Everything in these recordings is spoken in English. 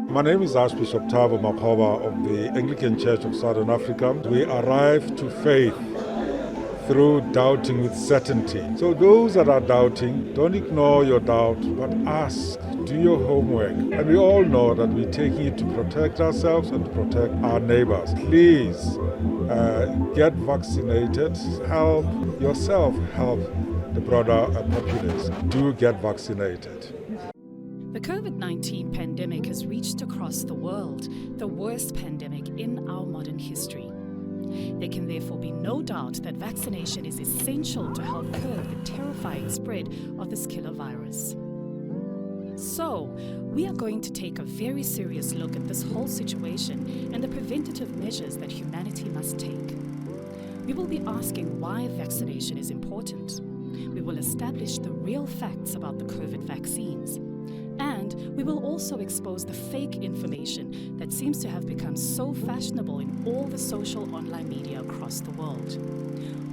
My name is Archbishop Tabane of the Anglican Church of Southern Africa. We arrive to faith through doubting with certainty. So those that are doubting, don't ignore your doubt, but ask, do your homework. And we all know that we're taking it to protect ourselves and to protect our neighbors. Please get vaccinated. Help yourself, help the broader populace. Do get vaccinated. The COVID-19 pandemic has reached across the world, the worst pandemic in our modern history. There can therefore be no doubt that vaccination is essential to help curb the terrifying spread of this killer virus. So, we are going to take a very serious look at this whole situation and the preventative measures that humanity must take. We will be asking why vaccination is important. We will establish the real facts about the COVID vaccines. And we will also expose the fake information that seems to have become so fashionable in all the social online media across the world.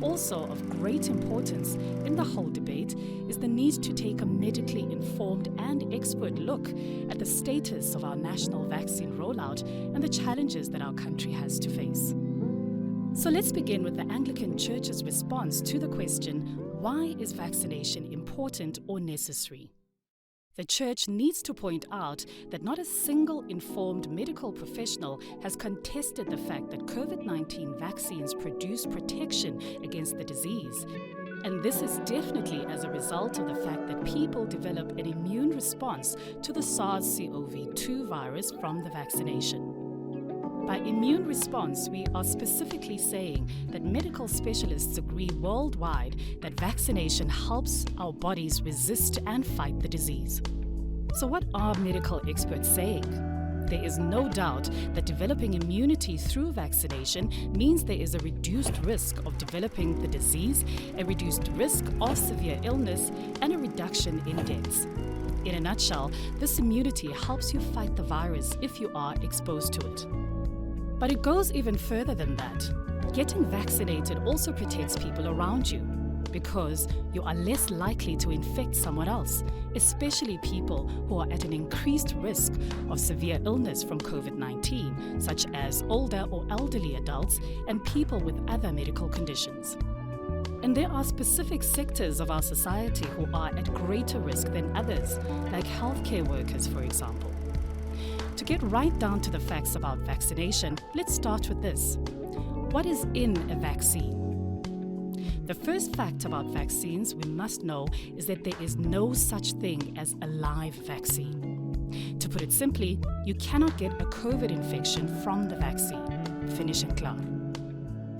Also of great importance in the whole debate is the need to take a medically informed and expert look at the status of our national vaccine rollout and the challenges that our country has to face. So let's begin with the Anglican Church's response to the question, why is vaccination important or necessary? The Church needs to point out that not a single informed medical professional has contested the fact that COVID-19 vaccines produce protection against the disease. And this is definitely as a result of the fact that people develop an immune response to the SARS-CoV-2 virus from the vaccination. By immune response, we are specifically saying that medical specialists agree worldwide that vaccination helps our bodies resist and fight the disease. So what are medical experts saying? There is no doubt that developing immunity through vaccination means there is a reduced risk of developing the disease, a reduced risk of severe illness, and a reduction in deaths. In a nutshell, this immunity helps you fight the virus if you are exposed to it. But it goes even further than that. Getting vaccinated also protects people around you because you are less likely to infect someone else, especially people who are at an increased risk of severe illness from COVID-19, such as older or elderly adults and people with other medical conditions. And there are specific sectors of our society who are at greater risk than others, like healthcare workers, for example. To get right down to the facts about vaccination, let's start with this. What is in a vaccine? The first fact about vaccines we must know is that there is no such thing as a live vaccine. To put it simply, you cannot get a COVID infection from the vaccine. Finish and klar.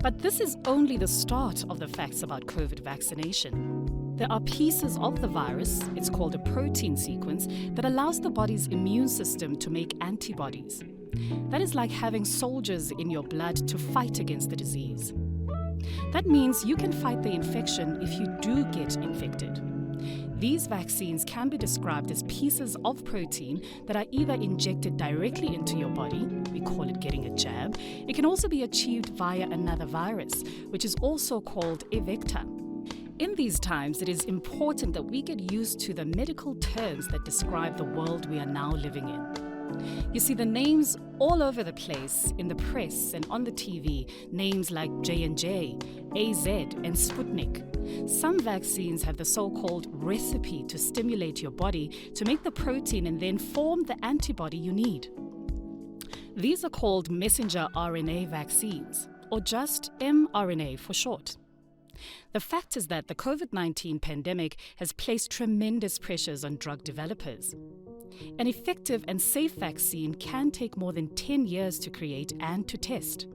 But this is only the start of the facts about COVID vaccination. There are pieces of the virus, it's called a protein sequence, that allows the body's immune system to make antibodies. That is like having soldiers in your blood to fight against the disease. That means you can fight the infection if you do get infected. These vaccines can be described as pieces of protein that are either injected directly into your body, we call it getting a jab. It can also be achieved via another virus, which is also called a vector. In these times, it is important that we get used to the medical terms that describe the world we are now living in. You see the names all over the place in the press and on the TV, names like J&J, AZ, and Sputnik. Some vaccines have the so-called recipe to stimulate your body to make the protein and then form the antibody you need. These are called messenger RNA vaccines, or just mRNA for short. The fact is that the COVID-19 pandemic has placed tremendous pressures on drug developers. An effective and safe vaccine can take more than 10 years to create and to test.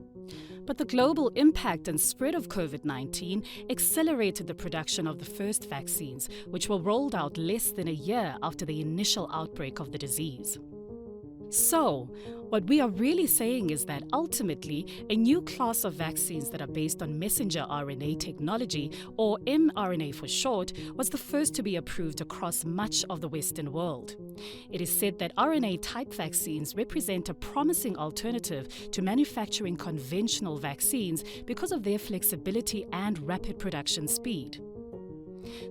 But the global impact and spread of COVID-19 accelerated the production of the first vaccines, which were rolled out less than a year after the initial outbreak of the disease. So, what we are really saying is that ultimately, a new class of vaccines that are based on messenger RNA technology, or mRNA for short, was the first to be approved across much of the Western world. It is said that RNA-type vaccines represent a promising alternative to manufacturing conventional vaccines because of their flexibility and rapid production speed.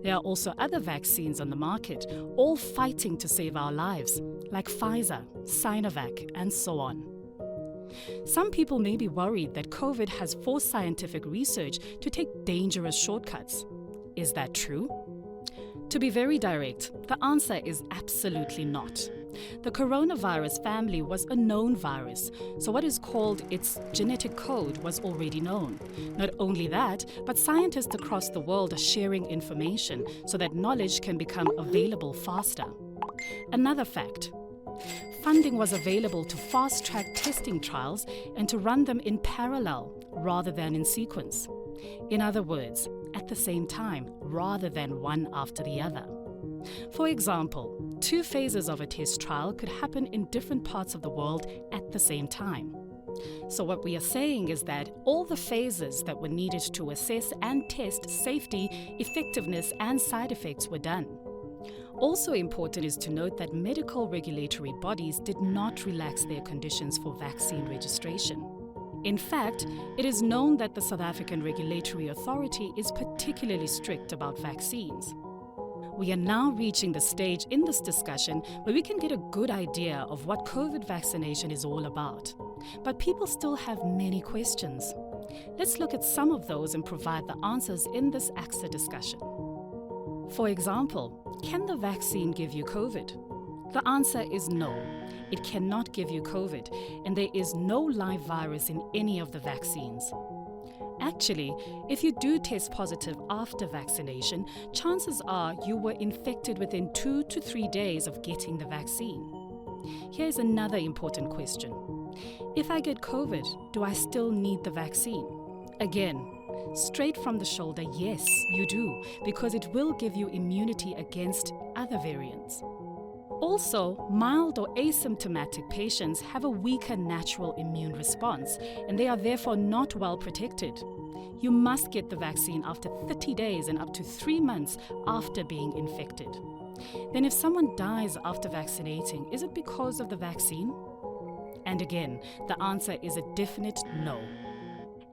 There are also other vaccines on the market, all fighting to save our lives. like Pfizer, Sinovac, and so on. Some people may be worried that COVID has forced scientific research to take dangerous shortcuts. Is that true? To be very direct, the answer is absolutely not. The coronavirus family was a known virus, so what is called its genetic code was already known. Not only that, but scientists across the world are sharing information so that knowledge can become available faster. Another fact: funding was available to fast-track testing trials and to run them in parallel rather than in sequence. In other words, at the same time rather than one after the other. For example, 2 phases of a test trial could happen in different parts of the world at the same time. So what we are saying is that all the phases that were needed to assess and test safety, effectiveness, and side effects were done. Also important is to note that medical regulatory bodies did not relax their conditions for vaccine registration. In fact, it is known that the South African Regulatory Authority is particularly strict about vaccines. We are now reaching the stage in this discussion where we can get a good idea of what COVID vaccination is all about. But people still have many questions. Let's look at some of those and provide the answers in this AXA discussion. For example, can the vaccine give you COVID? The answer is no. It cannot give you COVID, and there is no live virus in any of the vaccines. Actually, if you do test positive after vaccination, chances are you were infected within 2 to 3 days of getting the vaccine. Here's another important question. If I get COVID, do I still need the vaccine? Again, straight from the shoulder, yes, you do, because it will give you immunity against other variants. Also, mild or asymptomatic patients have a weaker natural immune response, and they are therefore not well protected. You must get the vaccine after 30 days and up to 3 months after being infected. Then if someone dies after vaccinating, is it because of the vaccine? And again, the answer is a definite no.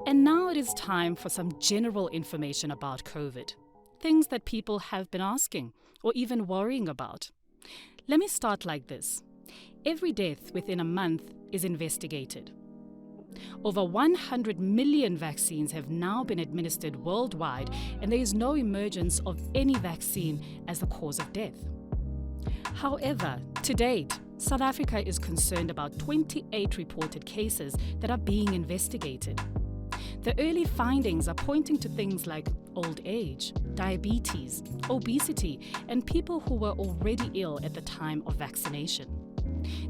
And now it is time for some general information about COVID. Things that people have been asking or even worrying about. Let me start like this. Every death within a month is investigated. Over 100 million vaccines have now been administered worldwide, and there is no emergence of any vaccine as the cause of death. However, to date, South Africa is concerned about 28 reported cases that are being investigated. The early findings are pointing to things like old age, diabetes, obesity, and people who were already ill at the time of vaccination.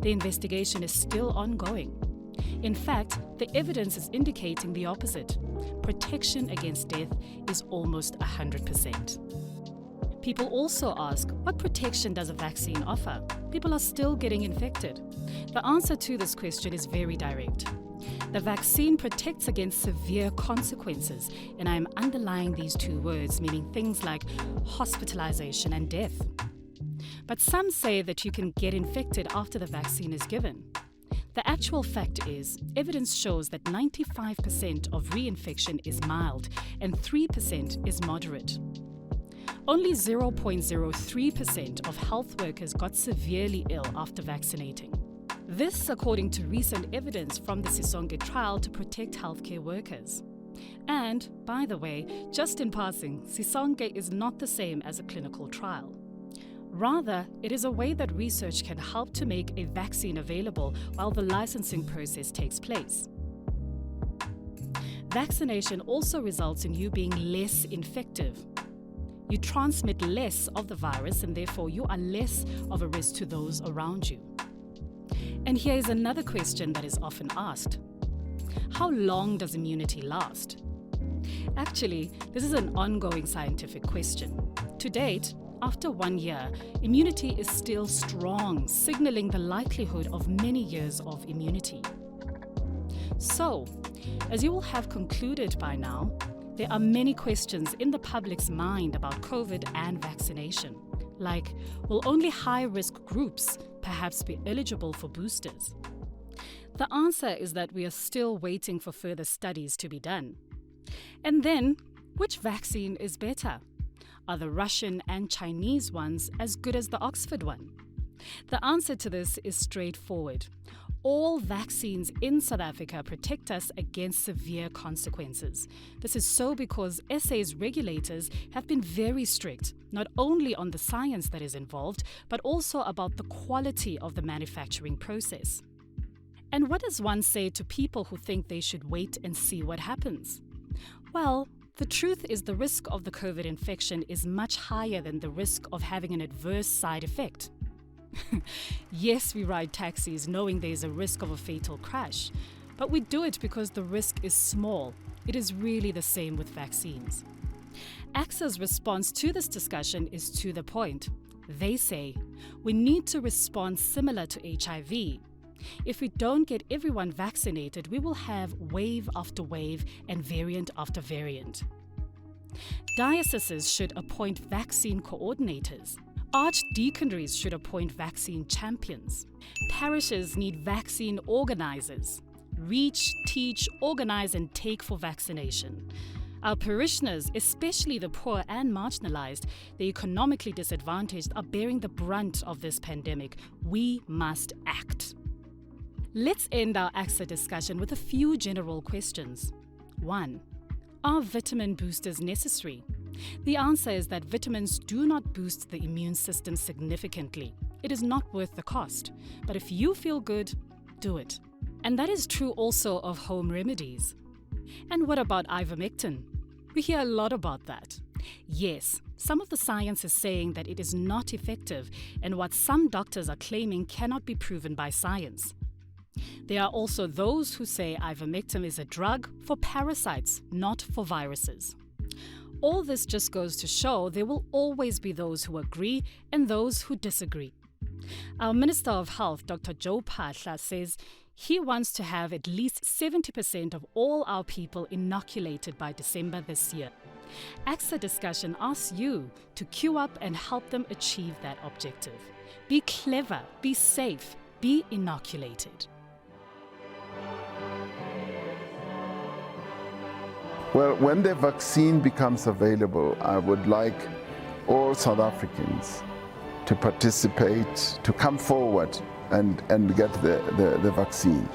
The investigation is still ongoing. In fact, the evidence is indicating the opposite. Protection against death is almost 100%. People also ask, what protection does a vaccine offer? People are still getting infected. The answer to this question is very direct. The vaccine protects against severe consequences, and I am underlying these 2 words, meaning things like hospitalization and death. But some say that you can get infected after the vaccine is given. The actual fact is, evidence shows that 95% of reinfection is mild and 3% is moderate. Only 0.03% of health workers got severely ill after vaccinating. This, according to recent evidence from the Sisonke trial to protect healthcare workers. And, by the way, just in passing, Sisonke is not the same as a clinical trial. Rather, it is a way that research can help to make a vaccine available while the licensing process takes place. Vaccination also results in you being less infective. You transmit less of the virus, and therefore you are less of a risk to those around you. And here is another question that is often asked. How long does immunity last? Actually, this is an ongoing scientific question. To date, after 1 year, immunity is still strong, signaling the likelihood of many years of immunity. So, as you will have concluded by now, there are many questions in the public's mind about COVID and vaccination. Like, will only high-risk groups perhaps be eligible for boosters? The answer is that we are still waiting for further studies to be done. And then, which vaccine is better? Are the Russian and Chinese ones as good as the Oxford one? The answer to this is straightforward. All vaccines in South Africa protect us against severe consequences. This is so because SA's regulators have been very strict, not only on the science that is involved, but also about the quality of the manufacturing process. And what does one say to people who think they should wait and see what happens? Well, the truth is the risk of the COVID infection is much higher than the risk of having an adverse side effect. Yes, we ride taxis knowing there's a risk of a fatal crash, but we do it because the risk is small. It is really the same with vaccines. AXA's response to this discussion is to the point. They say, we need to respond similar to HIV. If we don't get everyone vaccinated, we will have wave after wave and variant after variant. Dioceses should appoint vaccine coordinators. Archdeaconries should appoint vaccine champions. Parishes need vaccine organizers. Reach, teach, organize, and take for vaccination. Our parishioners, especially the poor and marginalized, the economically disadvantaged, are bearing the brunt of this pandemic. We must act. Let's end our AXA discussion with a few general questions. 1. Are vitamin boosters necessary? The answer is that vitamins do not boost the immune system significantly. It is not worth the cost. But if you feel good, do it. And that is true also of home remedies. And what about ivermectin? We hear a lot about that. Yes, some of the science is saying that it is not effective, and what some doctors are claiming cannot be proven by science. There are also those who say ivermectin is a drug for parasites, not for viruses. All this just goes to show there will always be those who agree and those who disagree. Our Minister of Health, Dr. Joe Phaahla, says he wants to have at least 70% of all our people inoculated by December this year. AXA Discussion asks you to queue up and help them achieve that objective. Be clever, be safe, be inoculated. Well, when the vaccine becomes available, I would like all South Africans to participate, to come forward and get the vaccine.